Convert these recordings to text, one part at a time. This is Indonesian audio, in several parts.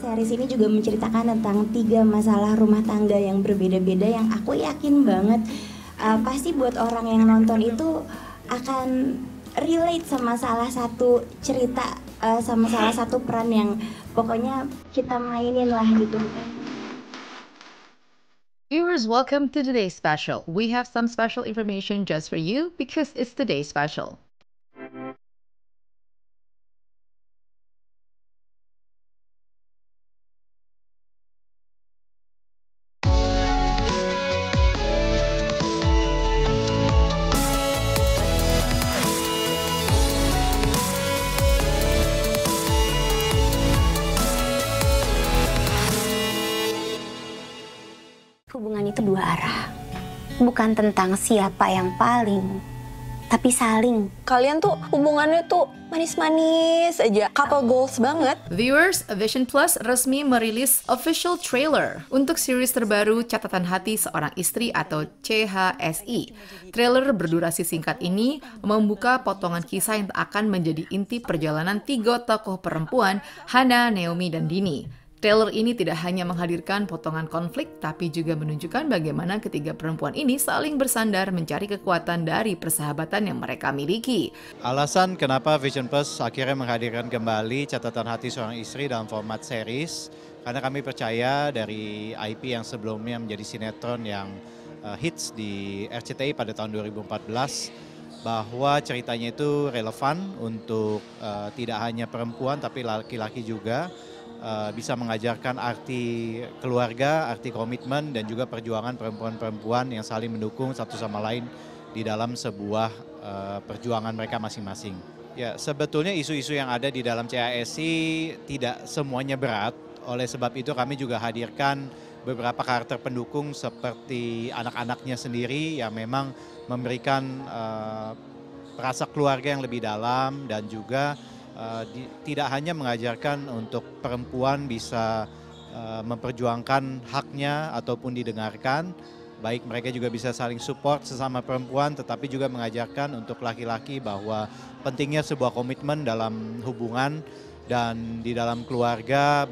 Series ini juga menceritakan tentang 3 masalah rumah tangga yang berbeda-beda yang aku yakin banget pasti buat orang yang nonton itu akan relate sama salah satu cerita, sama salah satu peran yang pokoknya kita mainin lah gitu. Viewers, welcome to today's special. We have some special information just for you because it's today's special. Hubungan itu 2 arah. Bukan tentang siapa yang paling, tapi saling. Kalian tuh hubungannya tuh manis-manis aja, couple goals banget. Viewers, Vision Plus resmi merilis official trailer untuk series terbaru Catatan Hati Seorang Istri atau CHSI. Trailer berdurasi singkat ini membuka potongan kisah yang akan menjadi inti perjalanan 3 tokoh perempuan, Hana, Naomi, dan Dini. Trailer ini tidak hanya menghadirkan potongan konflik, tapi juga menunjukkan bagaimana ketiga perempuan ini saling bersandar mencari kekuatan dari persahabatan yang mereka miliki. Alasan kenapa Vision Plus akhirnya menghadirkan kembali Catatan Hati Seorang Istri dalam format series, karena kami percaya dari IP yang sebelumnya menjadi sinetron yang hits di RCTI pada tahun 2014, bahwa ceritanya itu relevan untuk tidak hanya perempuan tapi laki-laki juga. Bisa mengajarkan arti keluarga, arti komitmen, dan juga perjuangan perempuan-perempuan yang saling mendukung satu sama lain di dalam sebuah perjuangan mereka masing-masing. Ya, sebetulnya isu-isu yang ada di dalam CHSI tidak semuanya berat, oleh sebab itu kami juga hadirkan beberapa karakter pendukung seperti anak-anaknya sendiri yang memang memberikan rasa keluarga yang lebih dalam, dan juga tidak hanya mengajarkan untuk perempuan bisa memperjuangkan haknya ataupun didengarkan, baik mereka juga bisa saling support sesama perempuan, tetapi juga mengajarkan untuk laki-laki bahwa pentingnya sebuah komitmen dalam hubungan dan di dalam keluarga.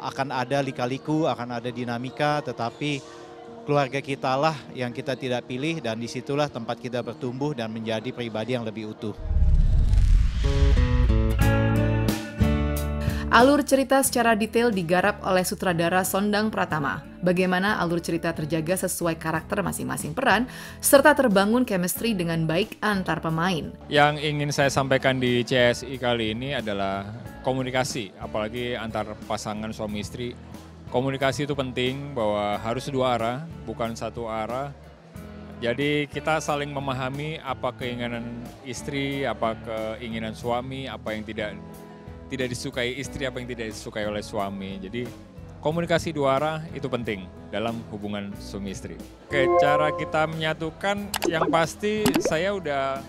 Akan ada lika-liku, akan ada dinamika, tetapi keluarga kita lah yang kita tidak pilih, dan disitulah tempat kita bertumbuh dan menjadi pribadi yang lebih utuh. Alur cerita secara detail digarap oleh sutradara Sondang Pratama. Bagaimana alur cerita terjaga sesuai karakter masing-masing peran, serta terbangun chemistry dengan baik antar pemain. Yang ingin saya sampaikan di CHSI kali ini adalah komunikasi, apalagi antar pasangan suami istri. Komunikasi itu penting, bahwa harus 2 arah, bukan 1 arah. Jadi kita saling memahami apa keinginan istri, apa keinginan suami, apa yang tidak disukai istri, apa yang tidak disukai oleh suami. Jadi komunikasi 2 arah itu penting dalam hubungan suami istri. Oke, cara kita menyatukan yang pasti saya udah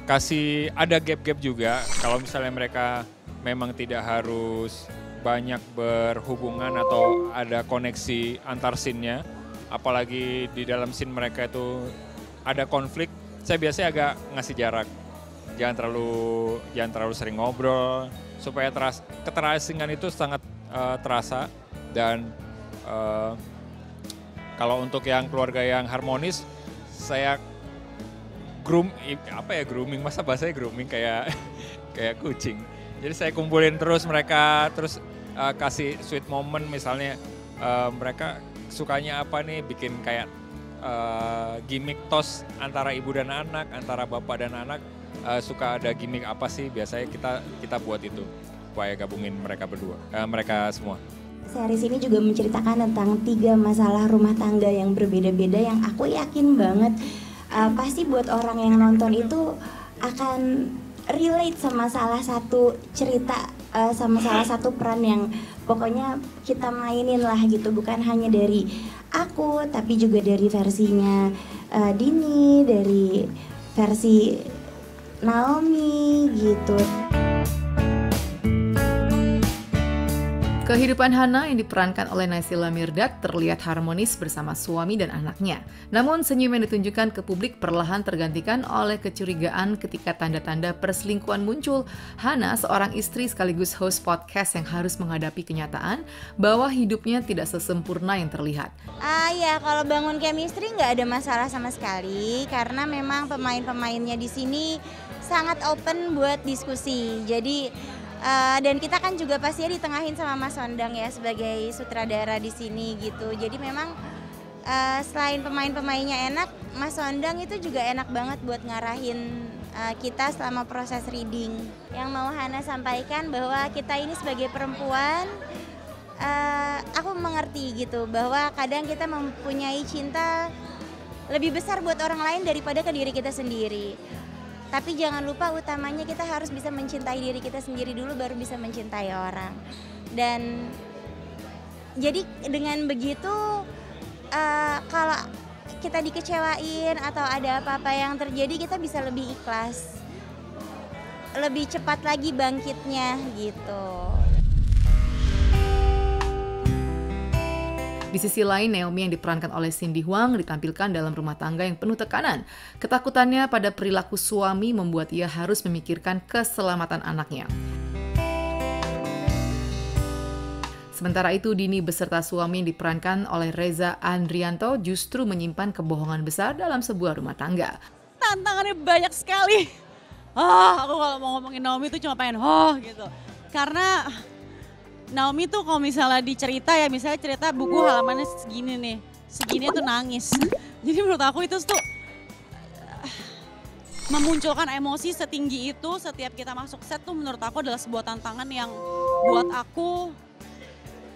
kasih ada gap-gap juga. Kalau misalnya mereka memang tidak harus banyak berhubungan atau ada koneksi antar scene-nya, apalagi di dalam scene mereka itu ada konflik, saya biasanya agak ngasih jarak. Jangan terlalu sering ngobrol, supaya keterasingan itu sangat terasa. Dan kalau untuk yang keluarga yang harmonis, saya grooming, masa bahasanya grooming kayak kucing. Jadi saya kumpulin terus mereka, terus kasih sweet moment, misalnya mereka sukanya apa nih, bikin kayak gimmick tos antara ibu dan anak, antara bapak dan anak. Suka ada gimmick apa sih, biasanya kita buat itu supaya gabungin mereka semua. Series ini juga menceritakan tentang 3 masalah rumah tangga yang berbeda-beda yang aku yakin banget pasti buat orang yang nonton itu akan relate sama salah satu cerita, sama salah satu peran yang pokoknya kita mainin lah gitu, bukan hanya dari aku tapi juga dari versinya Dini, dari versi Naomi gitu. Kehidupan Hana yang diperankan oleh Naysila Mirdad terlihat harmonis bersama suami dan anaknya. Namun senyum yang ditunjukkan ke publik perlahan tergantikan oleh kecurigaan ketika tanda-tanda perselingkuhan muncul. Hana, seorang istri sekaligus host podcast yang harus menghadapi kenyataan bahwa hidupnya tidak sesempurna yang terlihat. Ya kalau bangun chemistry nggak ada masalah sama sekali karena memang pemain-pemainnya di sini sangat open buat diskusi. Jadi dan kita kan juga pastinya ditengahin sama Mas Ondang ya sebagai sutradara di sini gitu. Jadi memang selain pemain-pemainnya enak, Mas Ondang itu juga enak banget buat ngarahin kita selama proses reading. Yang mau Hana sampaikan bahwa kita ini sebagai perempuan, aku mengerti gitu bahwa kadang kita mempunyai cinta lebih besar buat orang lain daripada ke diri kita sendiri. Tapi jangan lupa utamanya kita harus bisa mencintai diri kita sendiri dulu baru bisa mencintai orang. Dan jadi dengan begitu kalau kita dikecewain atau ada apa-apa yang terjadi kita bisa lebih ikhlas. Lebih cepat lagi bangkitnya gitu. Di sisi lain, Naomi yang diperankan oleh Cindy Huang ditampilkan dalam rumah tangga yang penuh tekanan. Ketakutannya pada perilaku suami membuat ia harus memikirkan keselamatan anaknya. Sementara itu, Dini beserta suami yang diperankan oleh Reza Andrianto justru menyimpan kebohongan besar dalam sebuah rumah tangga. Tantangannya banyak sekali. Aku kalau mau ngomongin Naomi tuh cuma pengen gitu. Karena Naomi tuh kalau misalnya dicerita ya, misalnya cerita buku halamannya segini nih, segini tuh nangis. Jadi menurut aku itu tuh memunculkan emosi setinggi itu setiap kita masuk set tuh menurut aku adalah sebuah tantangan yang buat aku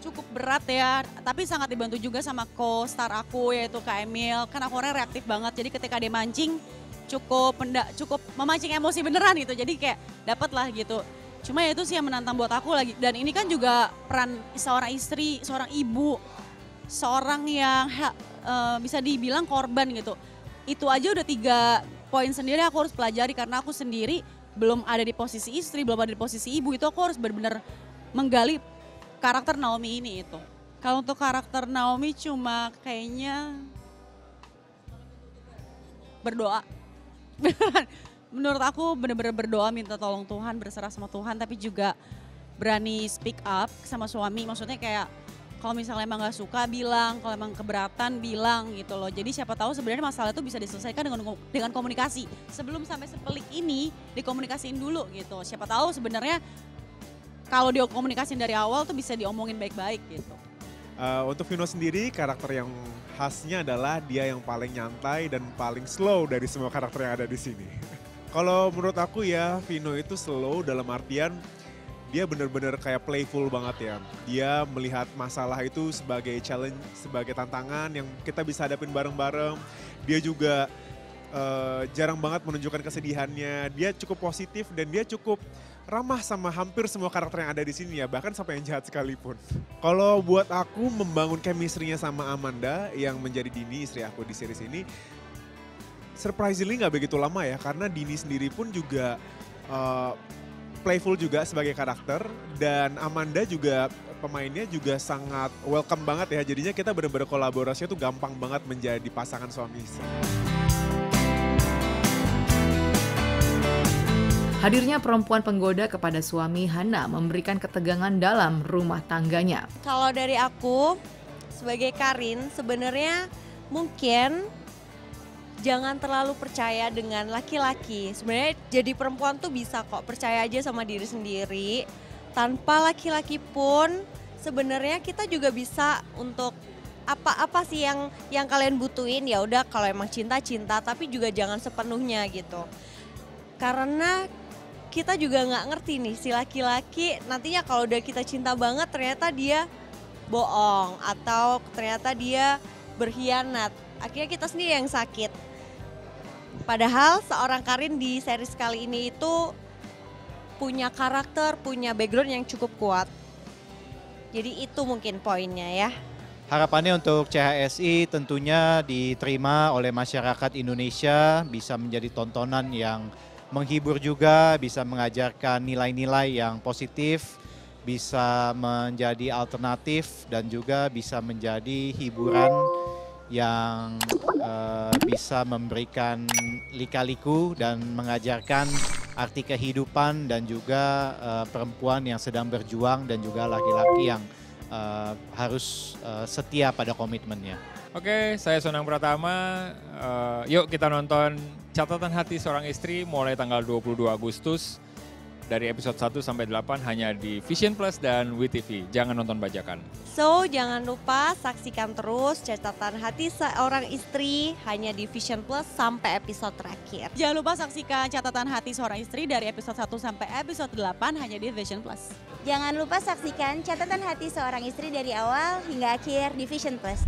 cukup berat ya. Tapi sangat dibantu juga sama co-star aku yaitu Kak Emil, kan aku orangnya reaktif banget. Jadi ketika dia mancing cukup memancing emosi beneran gitu, jadi kayak dapet lah gitu. Cuma ya itu sih yang menantang buat aku lagi. Dan ini kan juga peran seorang istri, seorang ibu, seorang yang bisa dibilang korban gitu. Itu aja udah 3 poin sendiri aku harus pelajari karena aku sendiri belum ada di posisi istri, belum ada di posisi ibu. Itu aku harus benar-benar menggali karakter Naomi ini itu. Kalau untuk karakter Naomi cuma kayaknya berdoa. Menurut aku benar-benar berdoa, minta tolong Tuhan, berserah sama Tuhan, tapi juga berani speak up sama suami. Maksudnya kayak kalau misalnya emang gak suka bilang, kalau emang keberatan bilang gitu loh. Jadi siapa tahu sebenarnya masalah itu bisa diselesaikan dengan komunikasi. Sebelum sampai sepelik ini dikomunikasiin dulu gitu. Siapa tahu sebenarnya kalau dikomunikasiin dari awal tuh bisa diomongin baik-baik gitu. Untuk Vino sendiri karakter yang khasnya adalah dia yang paling nyantai dan paling slow dari semua karakter yang ada di sini. Kalau menurut aku ya, Vino itu slow dalam artian dia benar-benar kayak playful banget ya. Dia melihat masalah itu sebagai challenge, sebagai tantangan yang kita bisa hadapin bareng-bareng. Dia juga jarang banget menunjukkan kesedihannya. Dia cukup positif dan dia cukup ramah sama hampir semua karakter yang ada di sini ya, bahkan sampai yang jahat sekalipun. Kalau buat aku membangun chemistry-nya sama Amanda yang menjadi Dini, istri aku di series ini, surprisingly gak begitu lama ya, karena Dini sendiri pun juga playful juga sebagai karakter, dan Amanda juga pemainnya juga sangat welcome banget ya, jadinya kita benar-benar kolaborasinya tuh gampang banget menjadi pasangan suami istri. Hadirnya perempuan penggoda kepada suami Hana memberikan ketegangan dalam rumah tangganya. Kalau dari aku sebagai Karin, sebenarnya mungkin jangan terlalu percaya dengan laki-laki. Sebenarnya jadi perempuan tuh bisa kok percaya aja sama diri sendiri. Tanpa laki-laki pun sebenarnya kita juga bisa untuk apa sih yang kalian butuhin, ya udah kalau emang cinta, tapi juga jangan sepenuhnya gitu. Karena kita juga nggak ngerti nih si laki-laki nantinya kalau udah kita cinta banget ternyata dia bohong atau ternyata dia berkhianat. Akhirnya kita sendiri yang sakit. Padahal seorang Karin di series kali ini itu punya karakter, punya background yang cukup kuat. Jadi itu mungkin poinnya ya. Harapannya untuk CHSI tentunya diterima oleh masyarakat Indonesia, bisa menjadi tontonan yang menghibur juga, bisa mengajarkan nilai-nilai yang positif, bisa menjadi alternatif dan juga bisa menjadi hiburan yang bisa memberikan lika-liku dan mengajarkan arti kehidupan dan juga perempuan yang sedang berjuang dan juga laki-laki yang harus setia pada komitmennya. Oke, saya Sonang Pratama. Yuk kita nonton Catatan Hati Seorang Istri mulai tanggal 22 Agustus dari episode 1 sampai 8 hanya di Vision Plus dan WeTV. Jangan nonton bajakan. So, jangan lupa saksikan terus Catatan Hati Seorang Istri hanya di Vision Plus sampai episode terakhir. Jangan lupa saksikan Catatan Hati Seorang Istri dari episode 1 sampai episode 8 hanya di Vision Plus. Jangan lupa saksikan Catatan Hati Seorang Istri dari awal hingga akhir di Vision Plus.